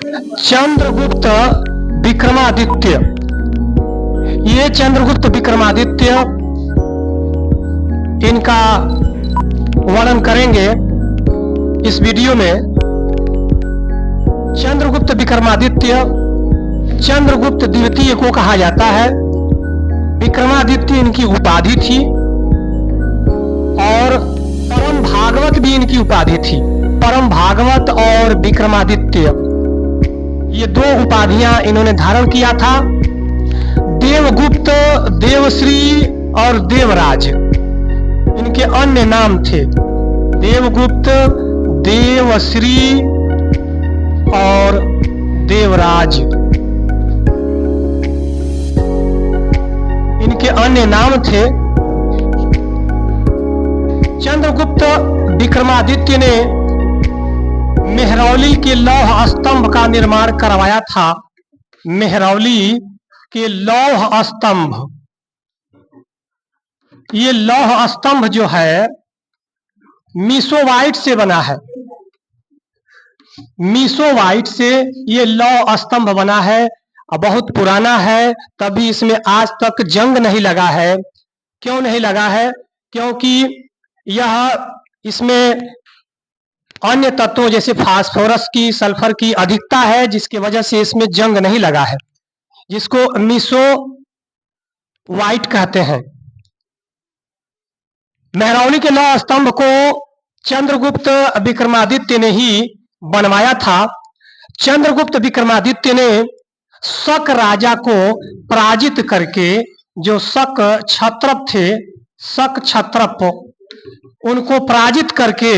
चंद्रगुप्त विक्रमादित्य। ये चंद्रगुप्त विक्रमादित्य, इनका वर्णन करेंगे इस वीडियो में। चंद्रगुप्त विक्रमादित्य चंद्रगुप्त द्वितीय को कहा जाता है। विक्रमादित्य इनकी उपाधि थी और परम भागवत भी इनकी उपाधि थी। परम भागवत और विक्रमादित्य, ये दो उपाधियां इन्होंने धारण किया था। देवगुप्त, देवश्री और देवराज इनके अन्य नाम थे। देवगुप्त, देवश्री और देवराज इनके अन्य नाम थे। चंद्रगुप्त विक्रमादित्य ने मेहरौली के लौह स्तंभ का निर्माण करवाया था। मेहरौली के लौह स्तंभ, ये लौह स्तंभ जो है मीसोवाइट से बना है। मीसोवाइट से ये लौह स्तंभ बना है, बहुत पुराना है, तभी इसमें आज तक जंग नहीं लगा है। क्यों नहीं लगा है? क्योंकि यह इसमें अन्य तत्वों जैसे फास्फोरस की, सल्फर की अधिकता है, जिसकी वजह से इसमें जंग नहीं लगा है, जिसको मीसो वाइट कहते हैं। मेहरौली के लौह स्तंभ को चंद्रगुप्त विक्रमादित्य ने ही बनवाया था। चंद्रगुप्त विक्रमादित्य ने शक राजा को पराजित करके, जो शक क्षत्रप थे, शक क्षत्रप, उनको पराजित करके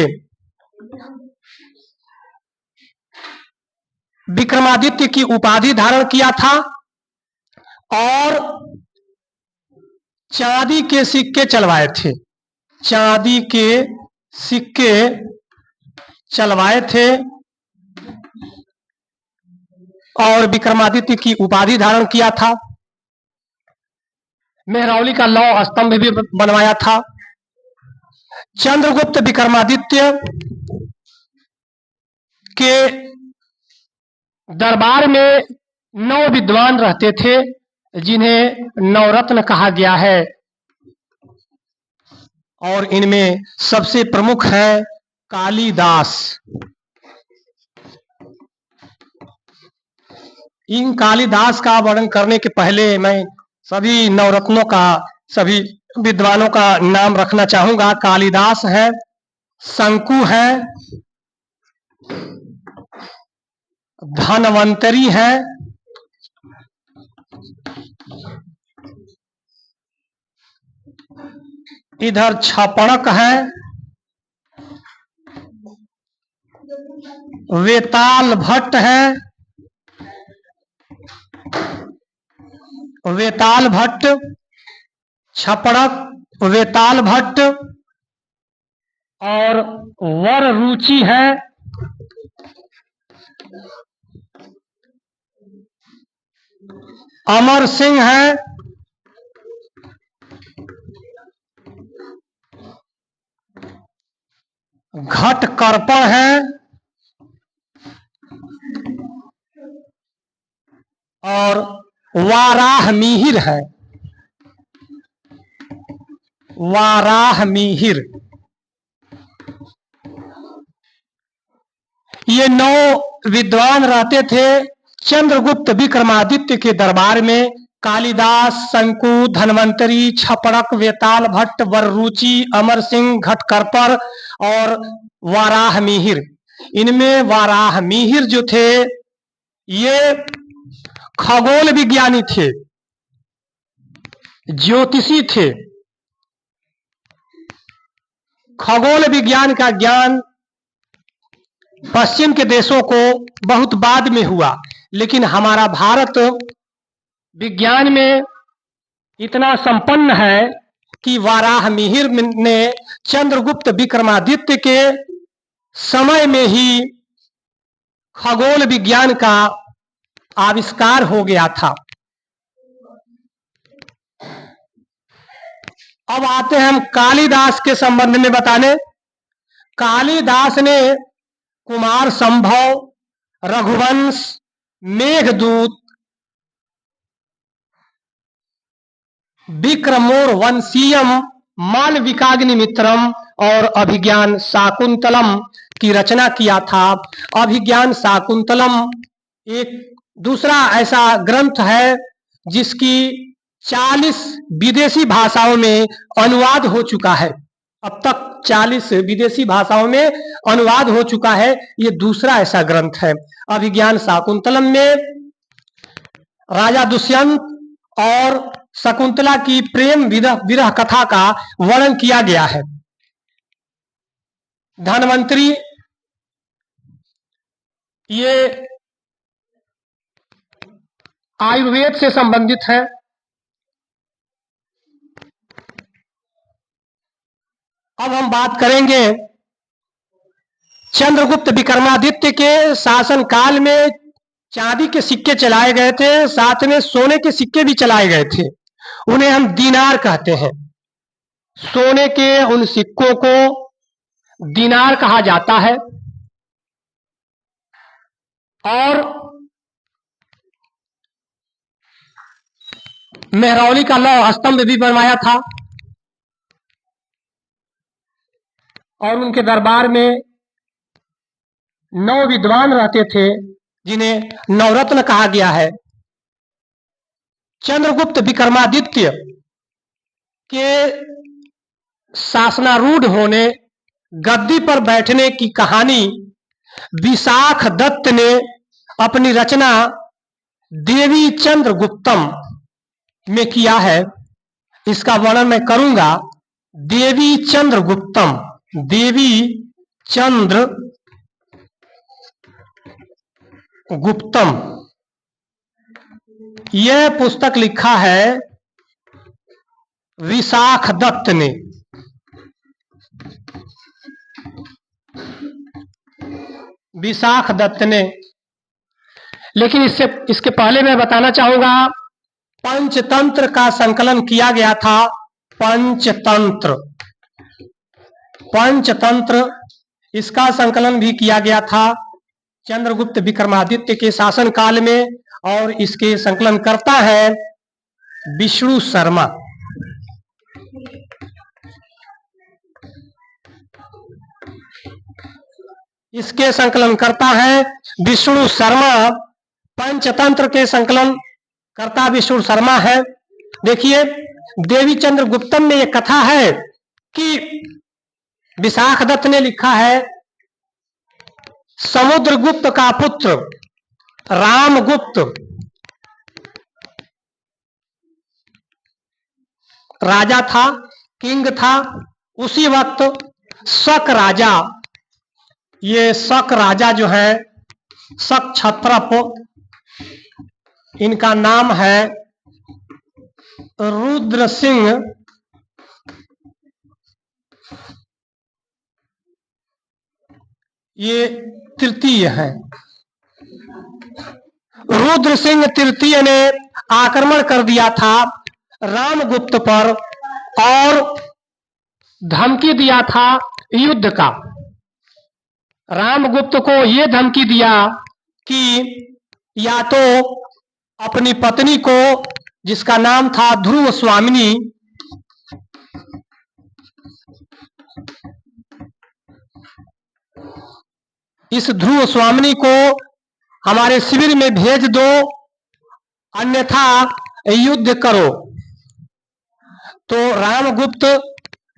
विक्रमादित्य की उपाधि धारण किया था और चांदी के सिक्के चलवाए थे। चांदी के सिक्के चलवाए थे और विक्रमादित्य की उपाधि धारण किया था। मेहरौली का लौह स्तंभ भी बनवाया था। चंद्रगुप्त विक्रमादित्य के दरबार में 9 विद्वान रहते थे, जिन्हें नवरत्न कहा गया है, और इनमें सबसे प्रमुख है कालिदास। इन कालिदास का वर्णन करने के पहले मैं सभी नवरत्नों का, सभी विद्वानों का नाम रखना चाहूंगा। कालिदास है, शंकु है, धनवंतरी है, इधर छपणक है, वेताल भट्ट है, वेताल भट्ट, छपड़क, वेताल भट्ट, और वर रुचि है, अमर सिंह है, घट कर्पण है, और वाराह मिहिर है। वाराह मिहिर, ये 9 विद्वान रहते थे चंद्रगुप्त विक्रमादित्य के दरबार में। कालिदास, शंकु, धनवंतरी, छपड़क, वेताल भट्ट, वररुचि, अमर सिंह, घटकर्पर और वाराह मिहिर। इनमें वाराह मिहिर जो थे, ये खगोल विज्ञानी थे, ज्योतिषी थे। खगोल विज्ञान का ज्ञान पश्चिम के देशों को बहुत बाद में हुआ, लेकिन हमारा भारत विज्ञान में इतना संपन्न है कि वाराह मिहिर ने चंद्रगुप्त विक्रमादित्य के समय में ही खगोल विज्ञान का आविष्कार हो गया था। अब आते हैं हम कालिदास के संबंध में बताने। कालिदास ने कुमार संभव, रघुवंश, मेघदूत, विक्रमोर्वशीयम, मालविकाग्निमित्रम और अभिज्ञान शाकुंतलम की रचना किया था। अभिज्ञान शाकुंतलम एक दूसरा ऐसा ग्रंथ है जिसकी 40 विदेशी भाषाओं में अनुवाद हो चुका है। अब तक 40 विदेशी भाषाओं में अनुवाद हो चुका है। ये दूसरा ऐसा ग्रंथ है। अभिज्ञान शाकुंतलम में राजा दुष्यंत और शकुंतला की प्रेम विरह कथा का वर्णन किया गया है। धन्वंतरी ये आयुर्वेद से संबंधित है। अब हम बात करेंगे चंद्रगुप्त विक्रमादित्य के शासन काल में चांदी के सिक्के चलाए गए थे, साथ में सोने के सिक्के भी चलाए गए थे। उन्हें हम दीनार कहते हैं। सोने के उन सिक्कों को दीनार कहा जाता है। और मेहरौली का लौह स्तंभ भी बनवाया था। और उनके दरबार में 9 विद्वान रहते थे जिन्हें नवरत्न कहा गया है। चंद्रगुप्त विक्रमादित्य के शासनारूढ़ होने, गद्दी पर बैठने की कहानी विशाख दत्त ने अपनी रचना देवी चंद्रगुप्तम में किया है। इसका वर्णन मैं करूंगा। देवी चंद्रगुप्तम, देवी चंद्र गुप्तम, यह पुस्तक लिखा है विशाख दत्त ने। विशाख दत्त ने। लेकिन इसके पहले मैं बताना चाहूंगा, पंचतंत्र का संकलन किया गया था। पंचतंत्र, पंचतंत्र इसका संकलन भी किया गया था चंद्रगुप्त विक्रमादित्य के शासन काल में। और इसके संकलनकर्ता है विष्णु शर्मा। इसके संकलनकर्ता है विष्णु शर्मा। पंचतंत्र के संकलनकर्ता विष्णु शर्मा है। देखिए, देवी चंद्रगुप्तम में एक कथा है कि विशाख दत्त ने लिखा है, समुद्रगुप्त का पुत्र रामगुप्त राजा था, किंग था। उसी वक्त शक राजा, ये शक राजा जो है, शक क्षत्रप, इनका नाम है रुद्र सिंह। ये तृतीय है। रुद्र सिंह तृतीय ने आक्रमण कर दिया था रामगुप्त पर और धमकी दिया था युद्ध का। रामगुप्त को यह धमकी दिया कि या तो अपनी पत्नी को, जिसका नाम था ध्रुव स्वामिनी, इस ध्रुव स्वामिनी को हमारे शिविर में भेज दो, अन्यथा युद्ध करो। तो रामगुप्त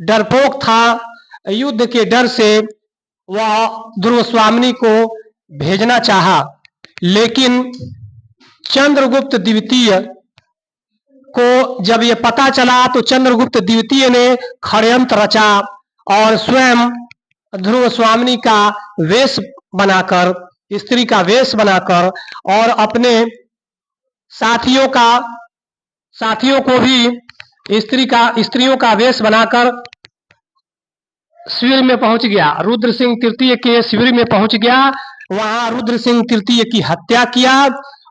डरपोक था। युद्ध के डर से वह ध्रुव स्वामिनी को भेजना चाहा, लेकिन चंद्रगुप्त द्वितीय को जब यह पता चला तो चंद्रगुप्त द्वितीय ने षड्यंत्र रचा और स्वयं ध्रुव स्वामिनी का वेश बनाकर, स्त्री का वेश बनाकर, और अपने साथियों को भी स्त्रियों का वेश बनाकर शिविर में पहुंच गया। रुद्र सिंह तृतीय के शिविर में पहुंच गया। वहां रुद्र सिंह तृतीय की हत्या किया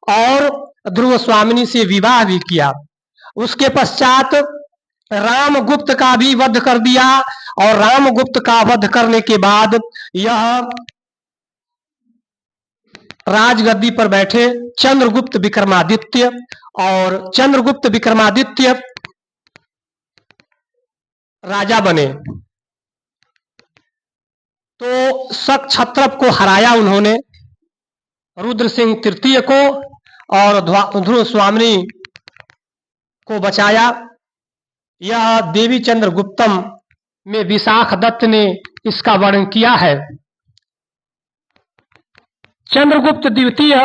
और ध्रुव स्वामिनी से विवाह भी किया। उसके पश्चात रामगुप्त का भी वध कर दिया और रामगुप्त का वध करने के बाद यह राजगद्दी पर बैठे। चंद्रगुप्त विक्रमादित्य। और चंद्रगुप्त विक्रमादित्य राजा बने तो शक क्षत्रप को हराया उन्होंने, रुद्र सिंह तृतीय को और ध्रुव स्वामिनी को बचाया। यह देवी चंद्रगुप्तम में विशाख दत्त ने इसका वर्णन किया है। चंद्रगुप्त द्वितीय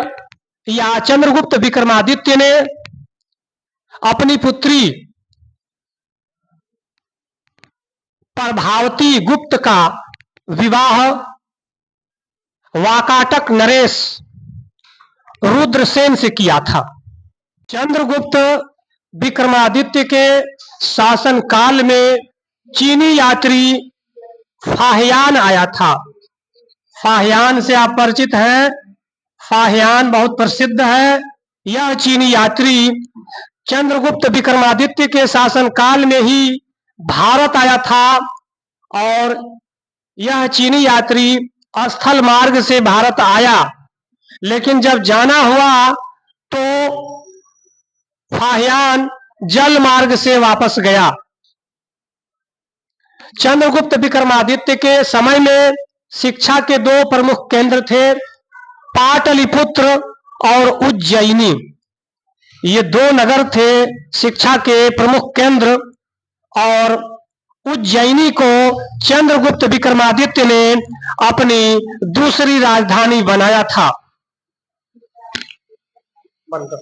या चंद्रगुप्त विक्रमादित्य ने अपनी पुत्री प्रभावती गुप्त का विवाह वाकाटक नरेश रुद्रसेन से किया था। चंद्रगुप्त विक्रमादित्य के शासन काल में चीनी यात्री फाहियान आया था। फाहियान से आप परिचित हैं, फाहियान बहुत प्रसिद्ध है। यह चीनी यात्री चंद्रगुप्त विक्रमादित्य के शासन काल में ही भारत आया था और यह चीनी यात्री स्थल मार्ग से भारत आया, लेकिन जब जाना हुआ तो फाहियान जल मार्ग से वापस गया। चंद्रगुप्त विक्रमादित्य के समय में शिक्षा के दो प्रमुख केंद्र थे, पाटलिपुत्र और उज्जैनी। ये दो नगर थे शिक्षा के प्रमुख केंद्र, और उज्जैनी को चंद्रगुप्त विक्रमादित्य ने अपनी दूसरी राजधानी बनाया था।